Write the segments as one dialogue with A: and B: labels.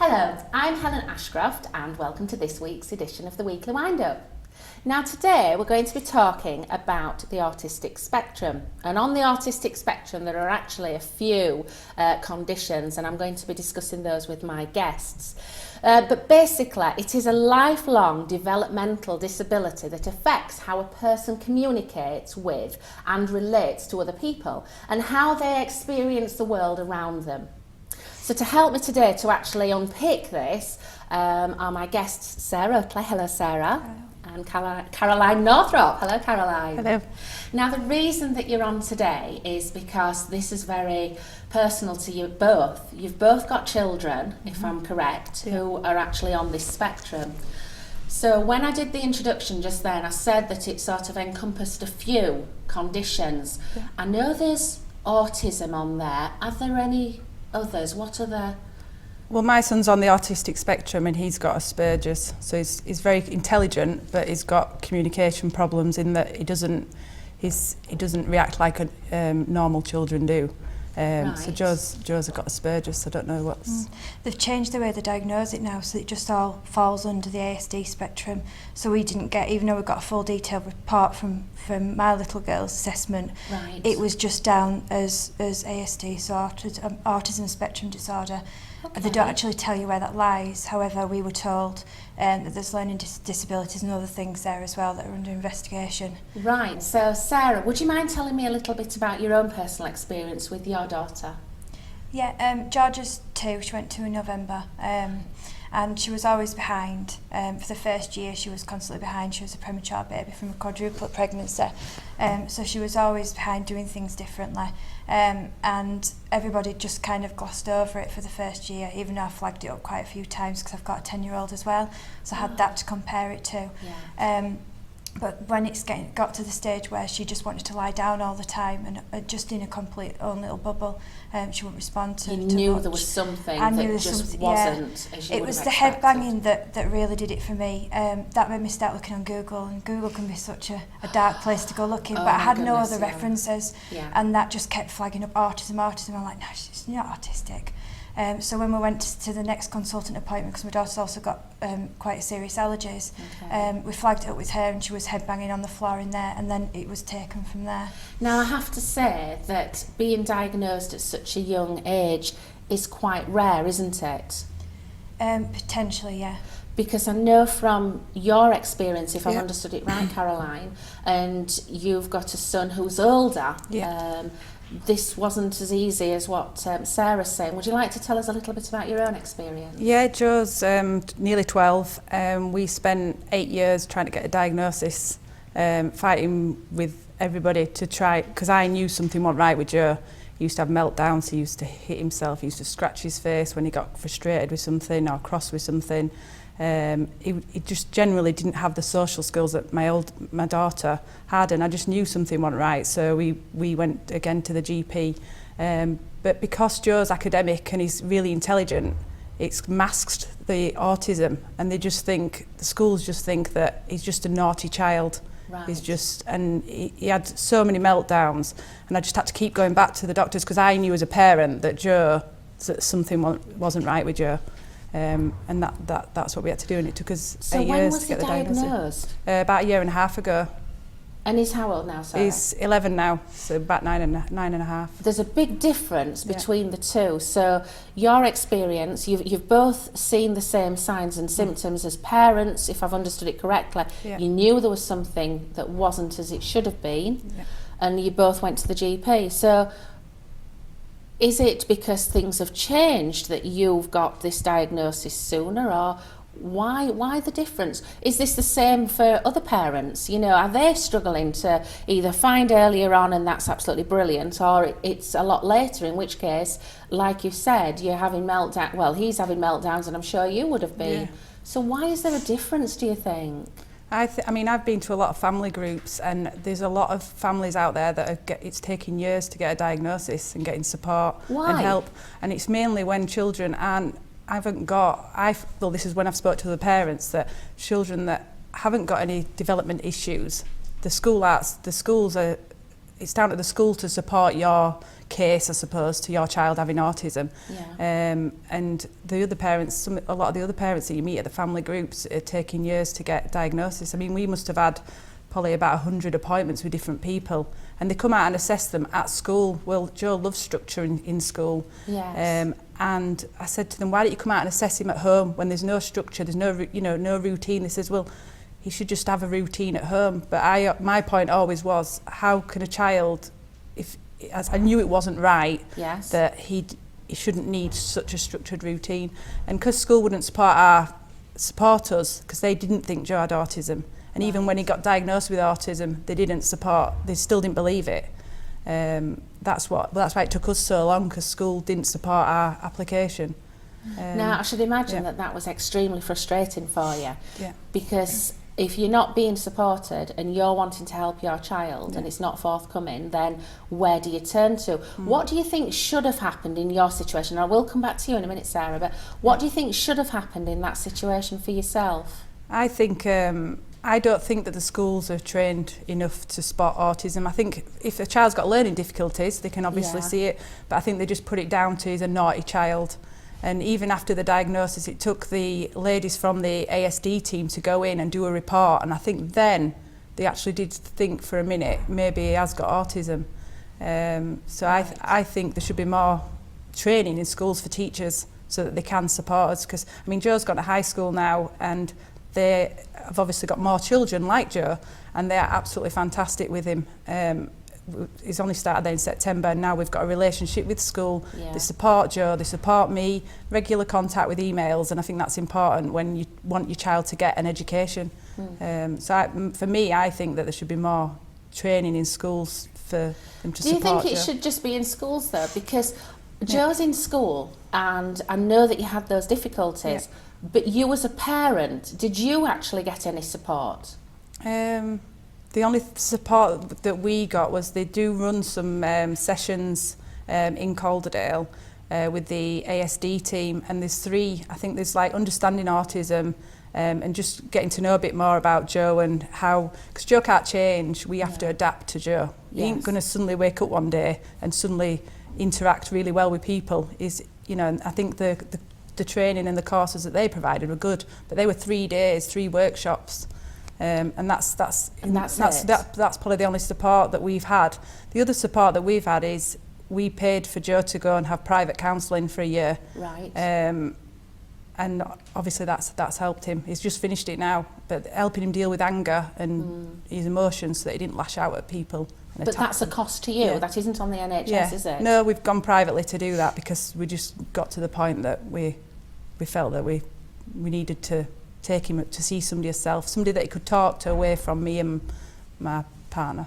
A: Hello, I'm Helen Ashcroft and welcome to this week's edition of the Weekly Wind-Up. Now today we're going to be talking about the autistic spectrum, and on the autistic spectrum there are actually a few conditions, and I'm going to be discussing those with my guests. But basically it is a lifelong developmental disability that affects how a person communicates with and relates to other people and how they experience the world around them. So to help me today to actually unpick this are my guests Sarah Uttley. Hello Sarah.
B: Hello.
A: And Caroline Northorpe. Hello Caroline.
B: Hello.
A: Now the reason that you're on today is because this is very personal to you both. You've both got children, if I'm correct, who are actually on this spectrum. So when I did the introduction just then, I said that it sort of encompassed a few conditions.
B: Yeah.
A: I know there's autism on there. Are there any others? What are the...
B: Well, my son's on the autistic spectrum and he's got Asperger's, so he's very intelligent, but he's got communication problems in that he doesn't react like normal children do.
A: Right.
B: So Joe's got Asperger's, so I don't know what's...
C: They've changed the way they diagnose it now, so it just all falls under the ASD spectrum. So we didn't get, even though we got a full detailed report from my little girl's assessment,
A: Right.
C: it was just down as ASD, so Autism Spectrum Disorder.
A: Okay.
C: They don't actually tell you where that lies. However, we were told that there's learning disabilities and other things there as well that are under investigation.
A: Right, so Sarah, would you mind telling me a little bit about your own personal experience with your daughter?
C: Yeah, Georgia's 2, she went 2 in November, and she was always behind. For the first year she was constantly behind. She was a premature baby from a quadruplet pregnancy, so she was always behind doing things differently, and everybody just kind of glossed over it for the first year, even though I flagged it up quite a few times because I've got a 10-year-old as well, so I had that to compare it to.
A: Yeah.
C: But when it's got to the stage where she just wanted to lie down all the time and just in a complete own little bubble, she wouldn't respond to
A: You
C: to
A: knew
C: much.
A: there was something
C: I knew
A: that
C: there was
A: just
C: something,
A: wasn't as you
C: It
A: would
C: was
A: have
C: the head
A: expected.
C: banging that really did it for me. That made me start looking on Google, and Google can be such a dark place to go looking,
A: Oh
C: but I
A: my
C: had no
A: goodness,
C: other
A: yeah.
C: references,
A: Yeah.
C: and that just kept flagging up autism. I'm like, no, she's not autistic. So when we went to the next consultant appointment, because my daughter's also got quite serious allergies,
A: Okay.
C: we flagged it up with her and she was headbanging on the floor in there, and then it was taken from there.
A: Now I have to say that being diagnosed at such a young age is quite rare, isn't it?
C: Potentially, yeah.
A: Because I know from your experience, if I've
B: Yeah.
A: understood it right, Caroline, and you've got a son who's older,
B: Yeah.
A: this wasn't as easy as what Sarah's saying. Would you like to tell us a little bit about your own experience?
B: Yeah, Joe's nearly 12. We spent 8 years trying to get a diagnosis, fighting with everybody to try, because I knew something wasn't right with Joe. He used to have meltdowns, he used to hit himself, he used to scratch his face when he got frustrated with something or cross with something. He just generally didn't have the social skills that my daughter had, and I just knew something wasn't right, so we went again to the GP. But because Joe's academic and he's really intelligent, it's masked the autism, and the schools just think that he's just a naughty child.
A: Right.
B: He's just, and he had so many meltdowns, and I just had to keep going back to the doctors because I knew as a parent that something wasn't right with Joe. And that's what we had to do, and it took us 8 years to get the diagnosis.
A: So when was he diagnosed?
B: About a year and a half ago.
A: And he's how old now, Sarah?
B: He's 11 now, so about nine and a half.
A: There's a big difference
B: Yeah.
A: between the two. So your experience, you've both seen the same signs and symptoms as parents, if I've understood it correctly.
B: Yeah.
A: You knew there was something that wasn't as it should have been,
B: Yeah.
A: and you both went to the GP. So is it because things have changed that you've got this diagnosis sooner, or why the difference? Is this the same for other parents? You know, are they struggling to either find earlier on and that's absolutely brilliant, or it's a lot later, in which case, like you said, you're having meltdown. Well, he's having meltdowns, and I'm sure you would have been.
B: Yeah.
A: So why is there a difference, do you think?
B: I mean, I've been to a lot of family groups, and there's a lot of families out there that it's taking years to get a diagnosis and getting support
A: Why?
B: and help. And it's mainly when children this is when I've spoke to the parents, that children that haven't got any development issues, the schools are it's down to the school to support your case, I suppose, to your child having autism.
A: Yeah.
B: And the other parents, a lot of the other parents that you meet at the family groups are taking years to get diagnosis. I mean, we must have had probably about 100 appointments with different people, and they come out and assess them at school. Well, Joe loves structure in school.
A: Yes.
B: And I said to them, why don't you come out and assess him at home when there's no structure, there's no routine? They says, well, he should just have a routine at home. But my point always was, how can a child, as I knew it wasn't right,
A: Yes.
B: that he shouldn't need such a structured routine. And because school wouldn't support us, because they didn't think Joe had autism. And even when he got diagnosed with autism, they still didn't believe it. That's why it took us so long, because school didn't support our application.
A: Now, I should imagine that was extremely frustrating for you.
B: Yeah.
A: Because if you're not being supported and you're wanting to help your child and it's not forthcoming, then where do you turn to? What do you think should have happened in your situation? I will come back to you in a minute, Sarah, but what do you think should have happened in that situation for yourself?
B: I think I don't think that the schools are trained enough to spot autism. I think if a child's got learning difficulties, they can obviously see it, but I think they just put it down to he's a naughty child. And even after the diagnosis, it took the ladies from the ASD team to go in and do a report, and I think then they actually did think for a minute, maybe he has got autism. So I think there should be more training in schools for teachers so that they can support us, because I mean, Joe's gone to high school now, and they have obviously got more children like Joe, and they're absolutely fantastic with him. He's only started there in September, and now we've got a relationship with school. They support Joe, they support me, regular contact with emails, and I think that's important when you want your child to get an education. For me, I think that there should be more training in schools for them to support Joe.
A: Do you think it should just be in schools though? Because Joe's in school, and I know that you had those difficulties, but you as a parent, did you actually get any support?
B: The only support that we got was they do run some sessions in Calderdale with the ASD team, and there's 3, I think there's like understanding autism and just getting to know a bit more about Joe and how, because Joe can't change, we have to adapt to Joe. He ain't going to suddenly wake up one day and suddenly interact really well with people. And I think the training and the courses that they provided were good, but they were 3 days, 3 workshops. And that's probably the only support that we've had. The other support that we've had is we paid for Joe to go and have private counselling for a year.
A: Right.
B: And obviously that's helped him. He's just finished it now, but helping him deal with anger and his emotions so that he didn't lash out at people.
A: But that's a cost to you. That isn't on the NHS, is it?
B: No, we've gone privately to do that because we just got to the point that we felt that we needed to take him to see somebody herself, somebody that he could talk to away from me and my partner.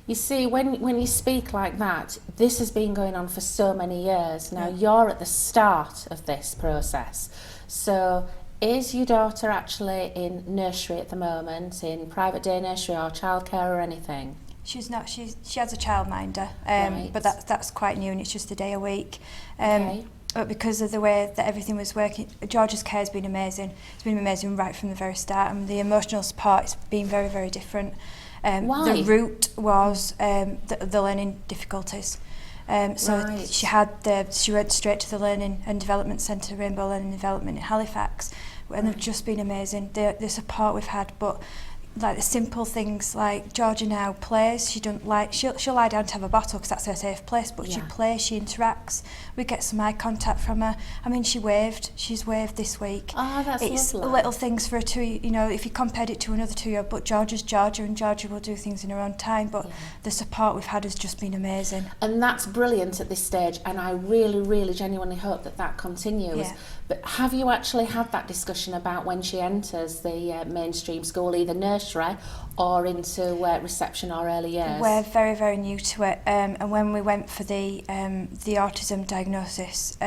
A: You see, when you speak like that, this has been going on for so many years. Now, you're at the start of this process. So, is your daughter actually in nursery at the moment, in private day nursery or childcare or anything?
C: She's not. She has a childminder,
A: Right.
C: but that's quite new, and it's just a day a week.
A: Okay.
C: But because of the way that everything was working, George's care has been amazing. It's been amazing right from the very start, and the emotional support has been very, very different.
A: Why?
C: The root was the learning difficulties.
A: Right.
C: She went straight to the Learning and Development Centre, Rainbow Learning and Development in Halifax, and they've just been amazing. The support we've had, but like the simple things like Georgia now plays. She don't like she'll lie down to have a bottle because that's her safe place, but she plays, she interacts. We get some eye contact from her. I mean, she's waved this week.
A: Oh, that's
C: it's
A: lovely.
C: Little things for a 2, if you compared it to another 2-year-old, but Georgia's Georgia, and Georgia will do things in her own time, but the support we've had has just been amazing.
A: And that's brilliant at this stage, and I really, really genuinely hope that continues.
C: Yeah.
A: But have you actually had that discussion about when she enters the mainstream school, either nursery or into reception or early years?
C: We're very, very new to it, and when we went for the autism diagnosis,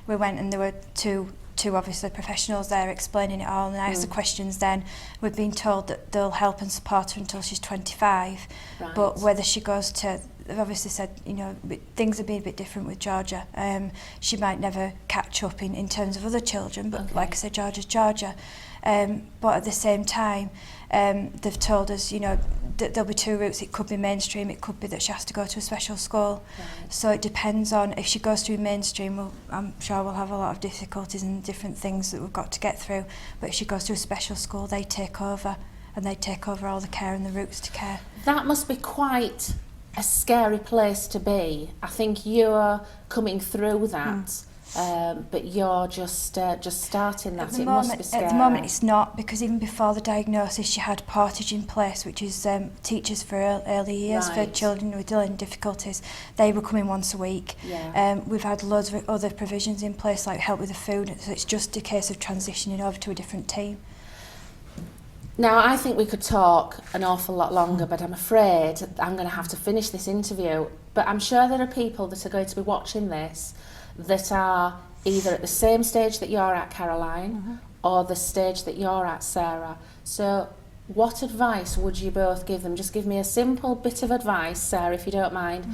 C: we went and there were two obviously professionals there explaining it all, and I asked the questions then. We've been told that they'll help and support her until she's 25,
A: Right.
C: but whether she goes to they've obviously said, you know, things have been a bit different with Georgia. She might never catch up in terms of other children, but like I said, Georgia's Georgia. But at the same time, they've told us, you know, that there'll be two routes. It could be mainstream, it could be that she has to go to a special school. Right. So it depends on, if she goes through mainstream, I'm sure we'll have a lot of difficulties and different things that we've got to get through. But if she goes to a special school, they take over, and they take over all the care and the routes to care. That
A: must be quite a scary place to be. I think you're coming through that. But you're just starting that. It must be scary.
C: At the moment it's not, because even before the diagnosis she had Portage in place, which is teachers for early years for children with learning difficulties. They were coming once a week. We've had loads of other provisions in place, like help with the food, so it's just a case of transitioning over to a different team.
A: Now, I think we could talk an awful lot longer, but I'm afraid I'm going to have to finish this interview. But I'm sure there are people that are going to be watching this that are either at the same stage that you're at, Caroline, or the stage that you're at, Sarah. So what advice would you both give them? Just give me a simple bit of advice, Sarah, if you don't mind,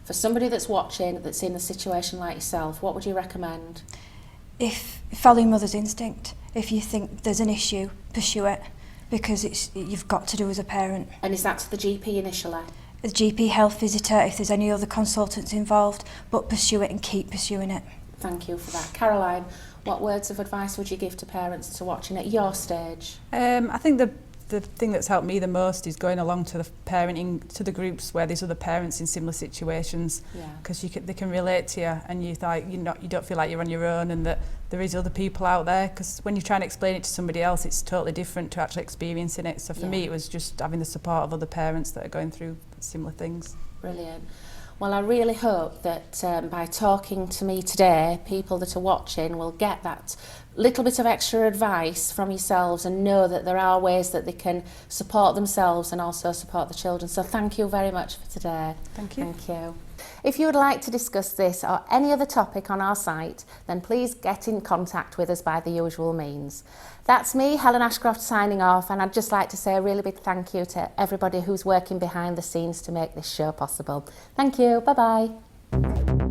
A: for somebody that's watching, that's in a situation like yourself. What would you recommend?
C: Following mother's instinct. If you think there's an issue, pursue it, because you've got to do as a parent.
A: And is that to the GP initially?
C: The GP health visitor, if there's any other consultants involved, but pursue it and keep pursuing it.
A: Thank you for that. Caroline, what words of advice would you give to parents that are watching at your stage?
B: I think the thing that's helped me the most is going along to the parenting, to the groups where there's other parents in similar situations, because they can relate to you, and you don't feel like you're on your own, and that there is other people out there, because when you try and explain it to somebody else, it's totally different to actually experiencing it. So for me, it was just having the support of other parents that are going through similar things.
A: Brilliant. Well, I really hope that by talking to me today, people that are watching will get that little bit of extra advice from yourselves and know that there are ways that they can support themselves and also support the children. So thank you very much for today.
B: Thank you.
A: Thank you. If you would like to discuss this or any other topic on our site, then please get in contact with us by the usual means. That's me, Helen Ashcroft, signing off, and I'd just like to say a really big thank you to everybody who's working behind the scenes to make this show possible. Thank you. Bye-bye.